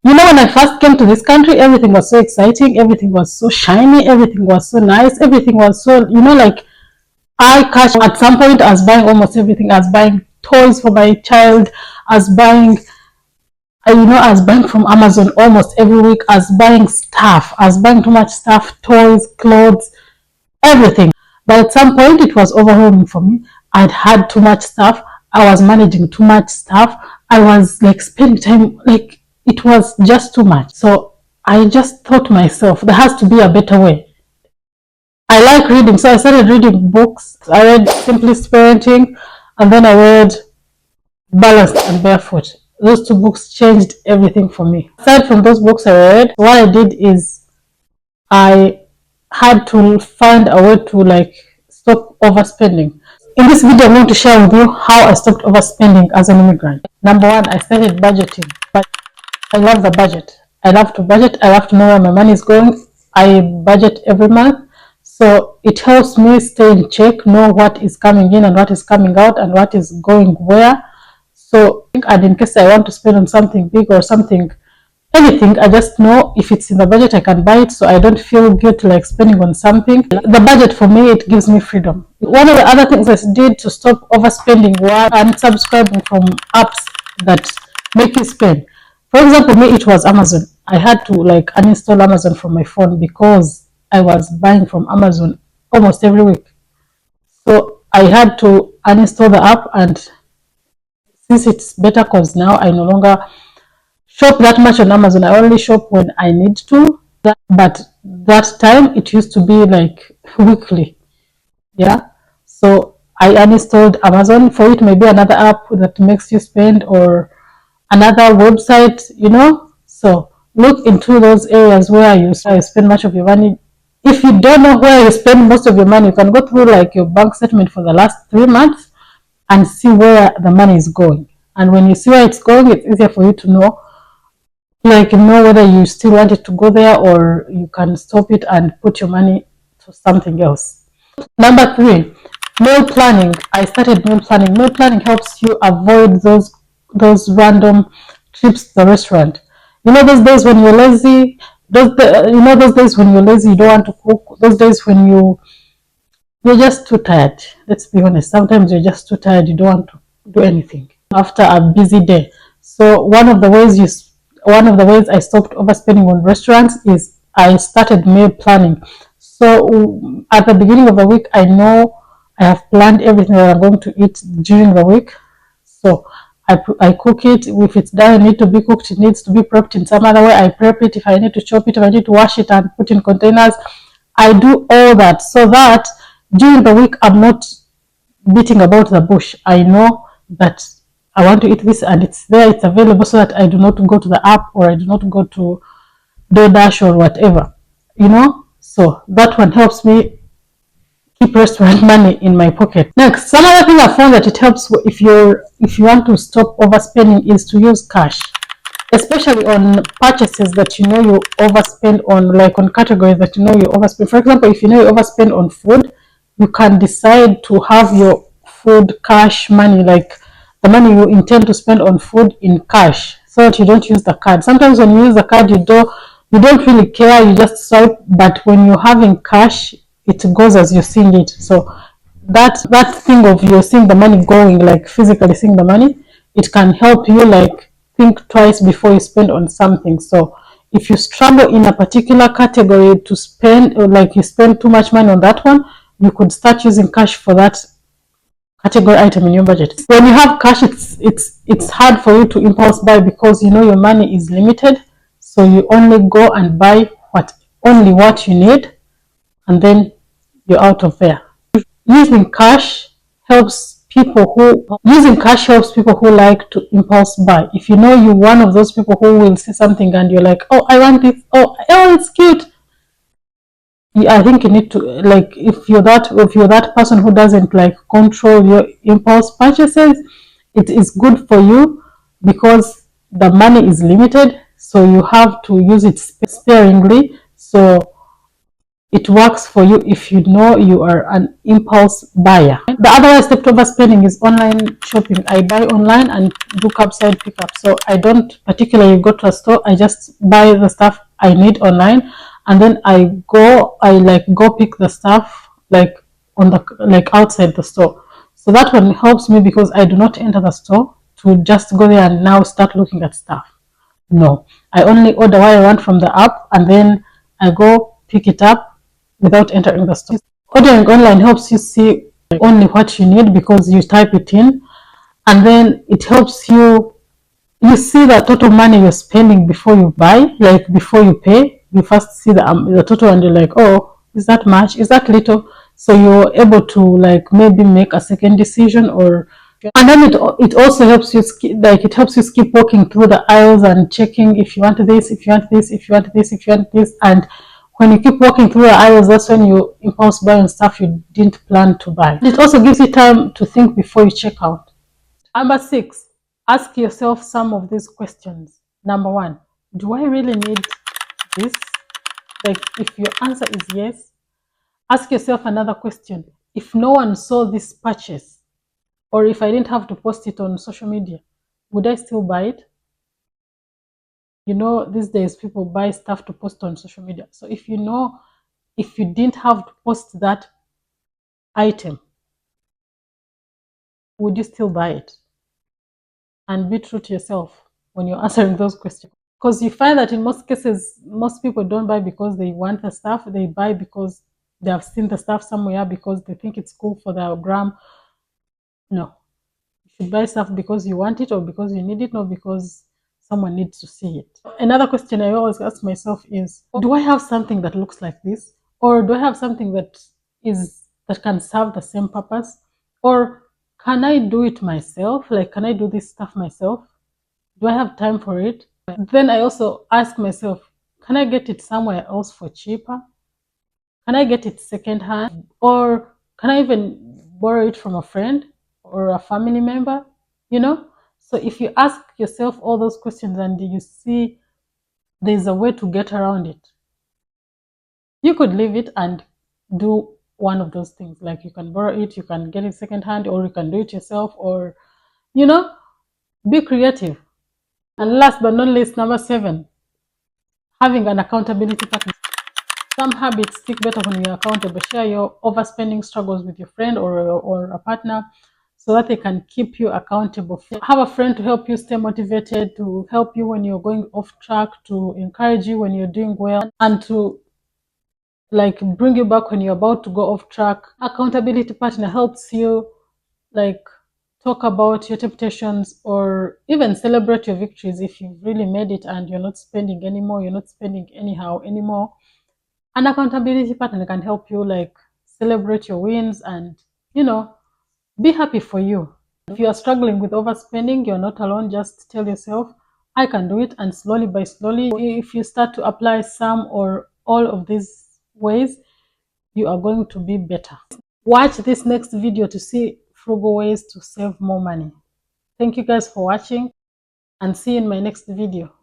You know, when I first came to this country, everything was so exciting, everything was so shiny, everything was so nice, everything was so, like I cash at some point I was buying almost everything. I was buying toys for my child, I was buying I was buying from Amazon almost every week. I was buying stuff. I was buying too much stuff, toys, clothes, everything. But at some point, it was overwhelming for me. I'd had too much stuff. I was managing too much stuff. I was like spending time, like it was just too much. So I just thought to myself, there has to be a better way. I like reading, so I started reading books. I read Simplest Parenting, and then I read Balanced and Barefoot. Those two books changed everything for me. Aside from those books I read, what I did is I had to find a way to like stop overspending. In this video, I'm going to share with you how I stopped overspending as an immigrant. Number one, I started budgeting. But I love the budget. I love to budget. I love to know where my money is going. I budget every month. So it helps me stay in check, know what is coming in and what is coming out and what is going where. So, and in case I want to spend on something big or something, anything, I just know if it's in the budget, I can buy it. So I don't feel guilty like spending on something. The budget for me, it gives me freedom. One of the other things I did to stop overspending was unsubscribing from apps that make you spend. For example, me, it was Amazon. I had to like uninstall Amazon from my phone because I was buying from Amazon almost every week. So I had to uninstall the app, and since it's better because now I no longer shop that much on Amazon. I only shop when I need to. But that time it used to be like weekly. Yeah. So I uninstalled Amazon. For it, maybe another app that makes you spend or another website, So look into those areas where you spend much of your money. If you don't know where you spend most of your money, you can go through like your bank statement for the last 3 months and see where the money is going. And when you see where it's going, it's easier for you to know whether you still want it to go there or you can stop it and put your money to something else. Number 3, meal planning. I started meal planning. Meal planning helps you avoid those random trips to the restaurant. Those days when you're lazy, those days when you're lazy, you don't want to cook, those days when you're just too tired. Let's be honest, sometimes you're just too tired, you don't want to do anything after a busy day. So one of the ways I stopped overspending on restaurants is I started meal planning. So at the beginning of the week, I know I have planned everything that I'm going to eat during the week. So I cook it. If it doesn't need to be cooked, it needs to be prepped in some other way, I prep it. If I need to chop it, if I need to wash it and put in containers, I do all that so that during the week I'm not beating about the bush. I know that I want to eat this and it's there, it's available, so that I do not go to the app or I do not go to DoorDash or whatever, So that one helps me keep restaurant money in my pocket. Next, some other thing I found that it helps if you want to stop overspending is to use cash, especially on purchases that you overspend on, like on categories that you overspend. For example, if you overspend on food, you can decide to have your food cash money, like the money you intend to spend on food, in cash, so that you don't use the card. Sometimes when you use the card, you don't really care, you just swipe, but when you're having cash, it goes as you're seeing it. So that thing of you're seeing the money going, like physically seeing the money, it can help you like think twice before you spend on something. So if you struggle in a particular category to spend, or like you spend too much money on that one, you could start using cash for that category item in your budget. When you have cash, it's hard for you to impulse buy because your money is limited. So you only go and buy only what you need, and then you're out of there. Using cash helps people who like to impulse buy. If you're one of those people who will see something and you're like, oh, I want this, oh, it's cute. I think you need to, like, if you're that person who doesn't like control your impulse purchases, it is good for you because the money is limited, so you have to use it sparingly. So it works for you if you know you are an impulse buyer. The other way I stepped over spending is online shopping. I buy online and do curbside pickup. So I don't particularly go to a store. I just buy the stuff I need online, and then I like go pick the stuff like on the like outside the store. So that one helps me because I do not enter the store to just go there and now start looking at stuff. No, I only order what I want from the app and then I go pick it up without entering the store. Ordering online helps you see only what you need because you type it in, and then it helps you see the total money you're spending before you buy, like before you pay. You first see the total and you're like, oh, is that much? Is that little? So you're able to like maybe make a second decision, or and then it also helps you it helps you keep walking through the aisles and checking if you want this, if you want this, if you want this, if you want this. And when you keep walking through the aisles, that's when you impulse buy on stuff you didn't plan to buy. It also gives you time to think before you check out. Number 6, ask yourself some of these questions. Number 1, do I really need this? Like, if your answer is yes, ask yourself another question. If no one saw this purchase, or if I didn't have to post it on social media, would I still buy it? You know, these days people buy stuff to post on social media. So if you didn't have to post that item, would you still buy it? And be true to yourself when you're answering those questions. Because you find that in most cases, most people don't buy because they want the stuff. They buy because they have seen the stuff somewhere, because they think it's cool for their gram. No. You should buy stuff because you want it or because you need it, not because someone needs to see it. Another question I always ask myself is, do I have something that looks like this? Or do I have something that can serve the same purpose? Or can I do it myself? Like, can I do this stuff myself? Do I have time for it? Then I also ask myself, can I get it somewhere else for cheaper? Can I get it secondhand? Or can I even borrow it from a friend or a family member? You know? So if you ask yourself all those questions and you see there's a way to get around it, you could leave it and do one of those things. Like, you can borrow it, you can get it secondhand, or you can do it yourself, or, you know, be creative. And last but not least, number 7, having an accountability partner. Some habits stick better when you're accountable. Share your overspending struggles with your friend or a partner so that they can keep you accountable. Have a friend to help you stay motivated, to help you when you're going off track, to encourage you when you're doing well, and to like bring you back when you're about to go off track. Accountability partner helps you like talk about your temptations or even celebrate your victories. If you've really made it and you're not spending anymore, you're not spending anyhow anymore, an accountability partner can help you like celebrate your wins and, you know, be happy for you. If you are struggling with overspending, you're not alone. Just tell yourself, I can do it. And slowly by slowly, if you start to apply some or all of these ways, you are going to be better. Watch this next video to see frugal ways to save more money. Thank you guys for watching, and see you in my next video.